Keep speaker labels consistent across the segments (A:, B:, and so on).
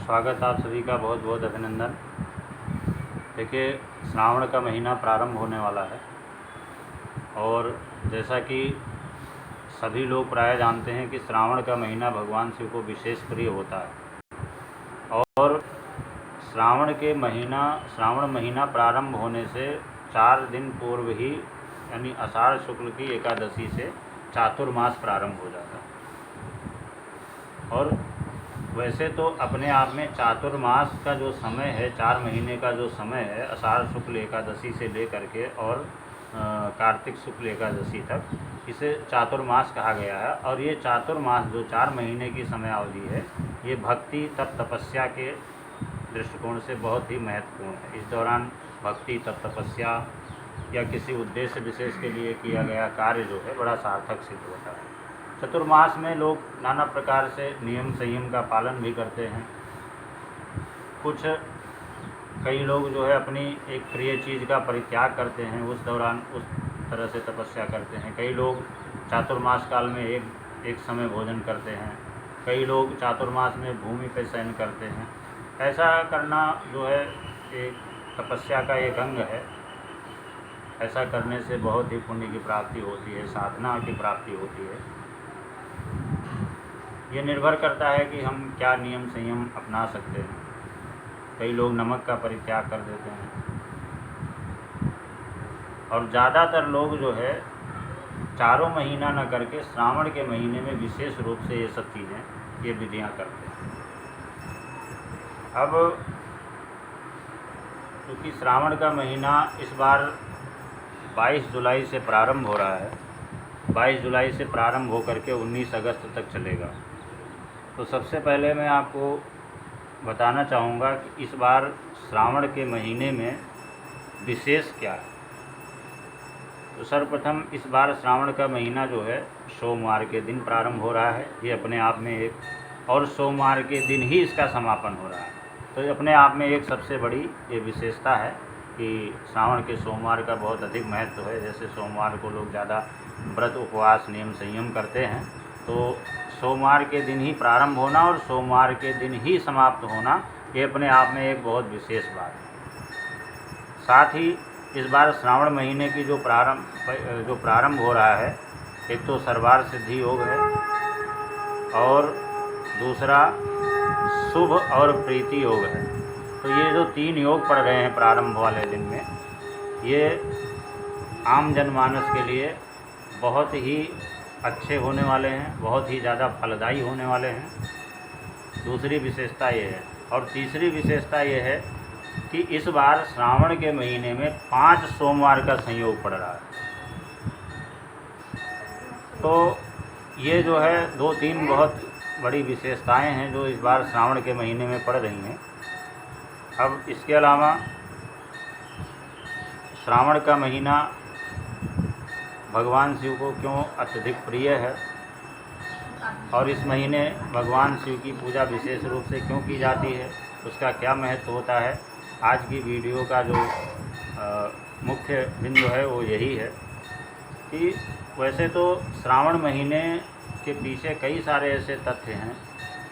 A: स्वागत आप सभी का बहुत बहुत अभिनंदन। देखिए, श्रावण का महीना प्रारंभ होने वाला है और जैसा कि सभी लोग प्राय जानते हैं कि श्रावण का महीना भगवान शिव को विशेष प्रिय होता है और श्रावण महीना प्रारंभ होने से 4 दिन पूर्व ही यानी आषाढ़ शुक्ल की एकादशी से चातुर्मास प्रारंभ हो जाता है। और वैसे तो अपने आप में चातुर्मास का जो समय है, 4 महीने का जो समय है, आषाढ़ शुक्ल एकादशी से लेकर के और कार्तिक शुक्ल एकादशी तक, इसे चातुर्मास कहा गया है। और ये चातुर्मास जो 4 महीने की समयावधि है, ये भक्ति तप तपस्या के दृष्टिकोण से बहुत ही महत्वपूर्ण है। इस दौरान भक्ति तप तपस्या या किसी उद्देश्य विशेष के लिए किया गया कार्य जो है बड़ा सार्थक सिद्ध होता है। चतुर्मास में लोग नाना प्रकार से नियम संयम का पालन भी करते हैं। कई लोग जो है अपनी एक प्रिय चीज़ का परित्याग करते हैं, उस दौरान उस तरह से तपस्या करते हैं। कई लोग चातुर्मास काल में एक समय भोजन करते हैं। कई लोग चातुर्मास में भूमि पर शयन करते हैं। ऐसा करना जो है एक तपस्या का एक अंग है। ऐसा करने से बहुत ही पुण्य की प्राप्ति होती है, साधना की प्राप्ति होती है। ये निर्भर करता है कि हम क्या नियम संयम अपना सकते हैं। कई लोग नमक का परित्याग कर देते हैं और ज़्यादातर लोग जो है चारों महीना न करके श्रावण के महीने में विशेष रूप से ये सब चीज़ें, ये विधियाँ करते हैं। अब क्योंकि श्रावण का महीना इस बार 22 जुलाई से प्रारंभ हो रहा है, 22 जुलाई से प्रारंभ होकर के 19 अगस्त तक चलेगा। तो सबसे पहले मैं आपको बताना चाहूँगा कि इस बार श्रावण के महीने में विशेष क्या है। तो सर्वप्रथम इस बार श्रावण का महीना जो है सोमवार के दिन प्रारंभ हो रहा है। ये अपने आप में एक, और सोमवार के दिन ही इसका समापन हो रहा है। तो अपने आप में एक सबसे बड़ी ये विशेषता है कि श्रावण के सोमवार का बहुत अधिक महत्व है। जैसे सोमवार को लोग ज़्यादा व्रत उपवास नियम संयम करते हैं, तो सोमवार के दिन ही प्रारंभ होना और सोमवार के दिन ही समाप्त होना, ये अपने आप में एक बहुत विशेष बात है। साथ ही इस बार श्रावण महीने की जो प्रारंभ हो रहा है, एक तो सर्वार्थ सिद्धि योग है और दूसरा शुभ और प्रीति योग है। तो ये जो 3 योग पड़ रहे हैं प्रारंभ वाले दिन में, ये आम जनमानस के लिए बहुत ही अच्छे होने वाले हैं, बहुत ही ज़्यादा फलदायी होने वाले हैं। दूसरी विशेषता ये है। और तीसरी विशेषता ये है कि इस बार श्रावण के महीने में 5 सोमवार का संयोग पड़ रहा है। तो ये जो है 2-3 बहुत बड़ी विशेषताएं हैं जो इस बार श्रावण के महीने में पड़ रही हैं। अब इसके अलावा श्रावण का महीना भगवान शिव को क्यों अत्यधिक प्रिय है और इस महीने भगवान शिव की पूजा विशेष रूप से क्यों की जाती है, उसका क्या महत्व होता है, आज की वीडियो का जो मुख्य बिंदु है वो यही है कि वैसे तो श्रावण महीने के पीछे कई सारे ऐसे तथ्य हैं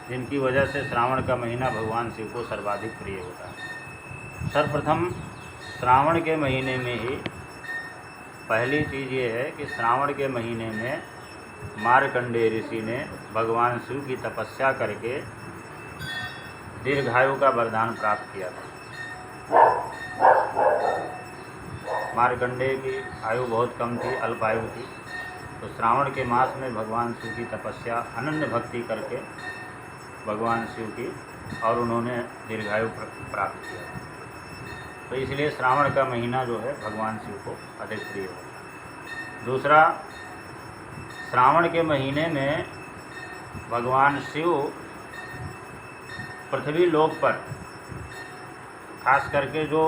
A: जिनकी वजह से श्रावण का महीना भगवान शिव को सर्वाधिक प्रिय होता है। सर्वप्रथम श्रावण के महीने में ही पहली चीज़ ये है कि श्रावण के महीने में मार्कंडेय ऋषि ने भगवान शिव की तपस्या करके दीर्घायु का वरदान प्राप्त किया था। मार्कंडेय की आयु बहुत कम थी, अल्प आयु थी। तो श्रावण के मास में भगवान शिव की तपस्या अनन्य भक्ति करके भगवान शिव की, और उन्होंने दीर्घायु प्राप्त किया। तो इसलिए श्रावण का महीना जो है भगवान शिव को अधिक प्रिय होता है। दूसरा, श्रावण के महीने में भगवान शिव पृथ्वी लोक पर, खास करके जो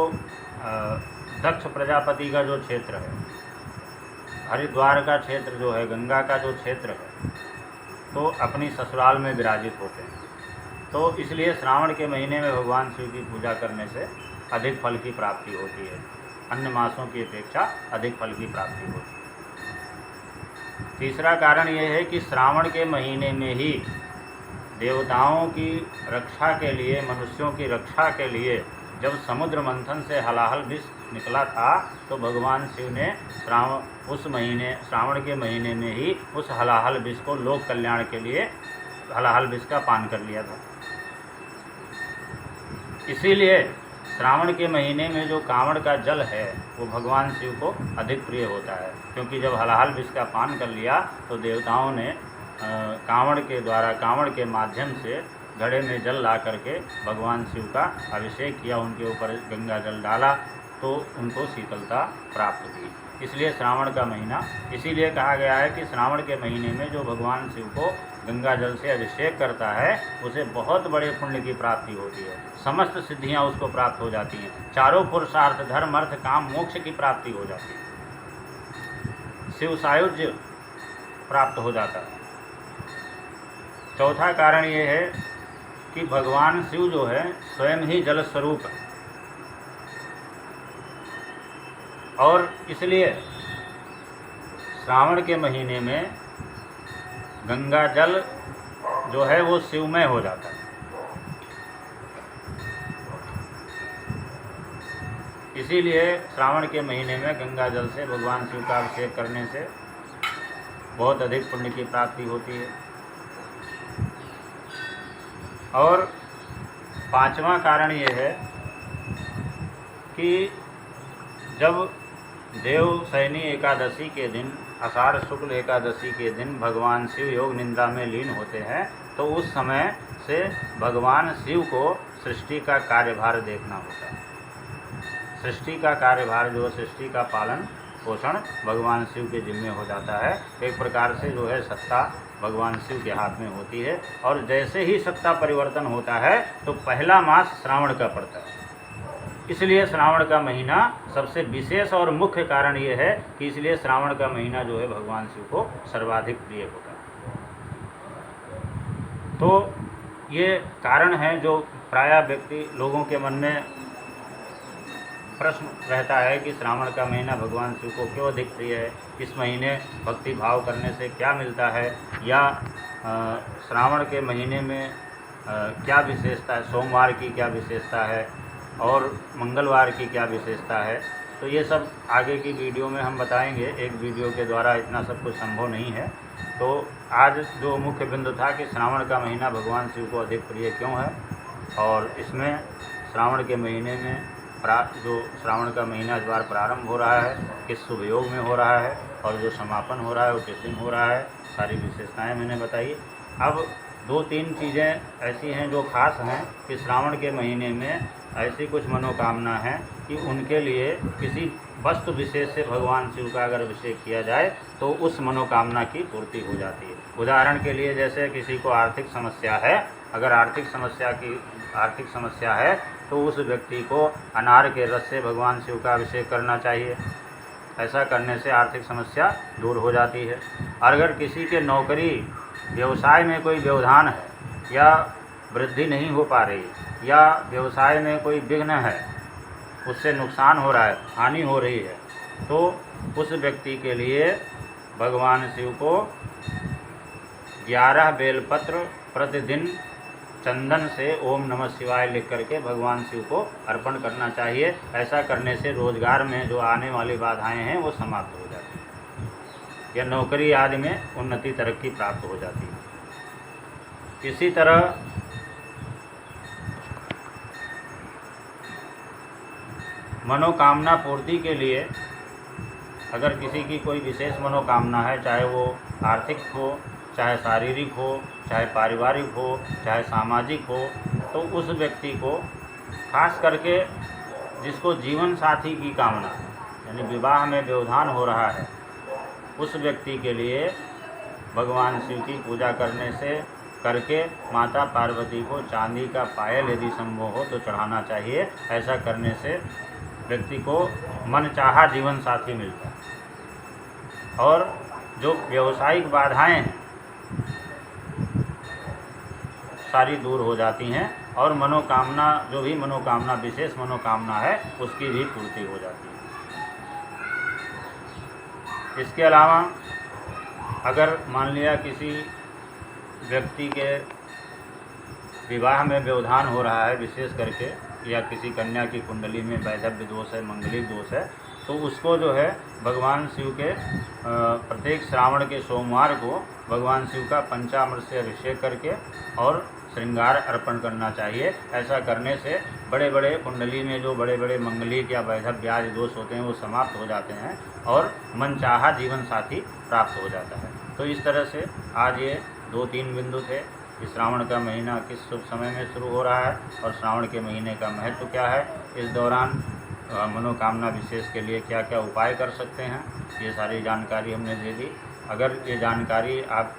A: दक्ष प्रजापति का जो क्षेत्र है, हरिद्वार का क्षेत्र जो है, गंगा का जो क्षेत्र है, तो अपनी ससुराल में विराजित होते हैं। तो इसलिए श्रावण के महीने में भगवान शिव की पूजा करने से अधिक फल की प्राप्ति होती है, अन्य मासों की अपेक्षा अधिक फल की प्राप्ति होती है। तीसरा कारण यह है कि श्रावण के महीने में ही देवताओं की रक्षा के लिए, मनुष्यों की रक्षा के लिए जब समुद्र मंथन से हलाहल विष निकला था तो भगवान शिव ने श्रावण के महीने में ही उस हलाहल विष को लोक कल्याण के लिए हलाहल विष का पान कर लिया था। इसीलिए श्रावण के महीने में जो कांवड़ का जल है वो भगवान शिव को अधिक प्रिय होता है, क्योंकि जब हलाहल विष का पान कर लिया तो देवताओं ने कांवड़ के माध्यम से घड़े में जल ला करके भगवान शिव का अभिषेक किया, उनके ऊपर गंगा जल डाला तो उनको शीतलता प्राप्त हुई। इसलिए श्रावण का महीना, इसीलिए कहा गया है कि श्रावण के महीने में जो भगवान शिव को गंगा जल से अभिषेक करता है उसे बहुत बड़े पुण्य की प्राप्ति होती है, समस्त सिद्धियां उसको प्राप्त हो जाती हैं, चारों पुरुषार्थ धर्म अर्थ काम मोक्ष की प्राप्ति हो जाती है, शिव सायुज्य प्राप्त हो जाता है। चौथा कारण ये है कि भगवान शिव जो है स्वयं ही जल स्वरूप है, और इसलिए श्रावण के महीने में गंगा जल जो है वो शिवमय हो जाता है। इसीलिए श्रावण के महीने में गंगा जल से भगवान शिव का अभिषेक करने से बहुत अधिक पुण्य की प्राप्ति होती है। और पांचवा कारण ये है कि जब देवशयनी एकादशी के दिन, आषाढ़ शुक्ल एकादशी के दिन भगवान शिव योग निंदा में लीन होते हैं तो उस समय से भगवान शिव को सृष्टि का कार्यभार देखना होता है। सृष्टि का कार्यभार जो सृष्टि का पालन पोषण भगवान शिव के जिम्मे हो जाता है। एक प्रकार से जो है सत्ता भगवान शिव के हाथ में होती है, और जैसे ही सत्ता परिवर्तन होता है तो पहला मास श्रावण का पड़ता है। इसलिए श्रावण का महीना सबसे विशेष और मुख्य कारण ये है कि इसलिए श्रावण का महीना जो है भगवान शिव को सर्वाधिक प्रिय होता है। तो ये कारण है जो प्रायः व्यक्ति लोगों के मन में प्रश्न रहता है कि श्रावण का महीना भगवान शिव को क्यों अधिक प्रिय है, इस महीने भक्ति भाव करने से क्या मिलता है, या श्रावण के महीने में क्या विशेषता है, सोमवार की क्या विशेषता है और मंगलवार की क्या विशेषता है। तो ये सब आगे की वीडियो में हम बताएंगे, एक वीडियो के द्वारा इतना सब कुछ संभव नहीं है। तो आज जो मुख्य बिंदु था कि श्रावण का महीना भगवान शिव को अधिक प्रिय क्यों है, और इसमें श्रावण के महीने में जो श्रावण का महीना इस बार प्रारंभ हो रहा है किस शुभ योग में हो रहा है, और जो समापन हो रहा है वो किस दिन हो रहा है, सारी विशेषताएं मैंने बताई। अब 2-3 चीज़ें ऐसी हैं जो खास हैं कि श्रावण के महीने में ऐसी कुछ मनोकामना है कि उनके लिए किसी वस्तु विशेष से भगवान शिव का अगर अभिषेक किया जाए तो उस मनोकामना की पूर्ति हो जाती है। उदाहरण के लिए जैसे किसी को आर्थिक समस्या है, अगर आर्थिक समस्या है तो उस व्यक्ति को अनार के रस से भगवान शिव का अभिषेक करना चाहिए। ऐसा करने से आर्थिक समस्या दूर हो जाती है। और अगर किसी के नौकरी व्यवसाय में कोई व्यवधान है या वृद्धि नहीं हो पा रही, या व्यवसाय में कोई विघ्न है, उससे नुकसान हो रहा है, हानि हो रही है, तो उस व्यक्ति के लिए भगवान शिव को 11 बेलपत्र प्रतिदिन चंदन से ओम नमः शिवाय लिख करके भगवान शिव को अर्पण करना चाहिए। ऐसा करने से रोजगार में जो आने वाली बाधाएं हैं वो समाप्त हो जाती हैं, या नौकरी आदि में उन्नति तरक्की प्राप्त हो जाती है। इसी तरह मनोकामना पूर्ति के लिए अगर किसी की कोई विशेष मनोकामना है, चाहे वो आर्थिक हो, चाहे शारीरिक हो, चाहे पारिवारिक हो, चाहे सामाजिक हो, तो उस व्यक्ति को खास करके जिसको जीवन साथी की कामना यानी विवाह में व्यवधान हो रहा है, उस व्यक्ति के लिए भगवान शिव की पूजा करके माता पार्वती को चांदी का पायल यदि संभव हो तो चढ़ाना चाहिए। ऐसा करने से व्यक्ति को मनचाहा जीवन साथी मिलता है, और जो व्यावसायिक बाधाएं हैं सारी दूर हो जाती हैं, और मनोकामना जो भी मनोकामना विशेष मनोकामना है उसकी भी पूर्ति हो जाती है। इसके अलावा अगर मान लिया किसी व्यक्ति के विवाह में व्यवधान हो रहा है विशेष करके, या किसी कन्या की कुंडली में वैधव्य दोष है, मंगलिक दोष है, तो उसको जो है भगवान शिव के प्रत्येक श्रावण के सोमवार को भगवान शिव का पंचामृत से अभिषेक करके और श्रृंगार अर्पण करना चाहिए। ऐसा करने से बड़े बड़े कुंडली में जो बड़े बड़े मंगलिक या वैधव्य आदि दोष होते हैं वो समाप्त हो जाते हैं और मनचाहा जीवन साथी प्राप्त हो जाता है। तो इस तरह से आज ये 2-3 बिंदु थे कि श्रावण का महीना किस शुभ समय में शुरू हो रहा है और श्रावण के महीने का महत्व क्या है, इस दौरान मनोकामना विशेष के लिए क्या क्या उपाय कर सकते हैं, ये सारी जानकारी हमने दे दी। अगर ये जानकारी आप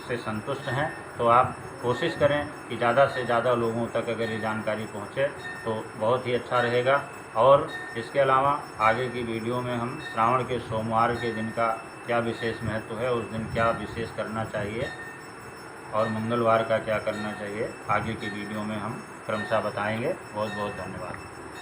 A: से संतुष्ट हैं तो आप कोशिश करें कि ज़्यादा से ज़्यादा लोगों तक अगर ये जानकारी पहुँचे तो बहुत ही अच्छा रहेगा। और इसके अलावा आगे की वीडियो में हम श्रावण के सोमवार के दिन का क्या विशेष महत्व है, उस दिन क्या विशेष करना चाहिए और मंगलवार का क्या करना चाहिए, आगे की वीडियो में हम क्रमशः बताएंगे। बहुत बहुत धन्यवाद।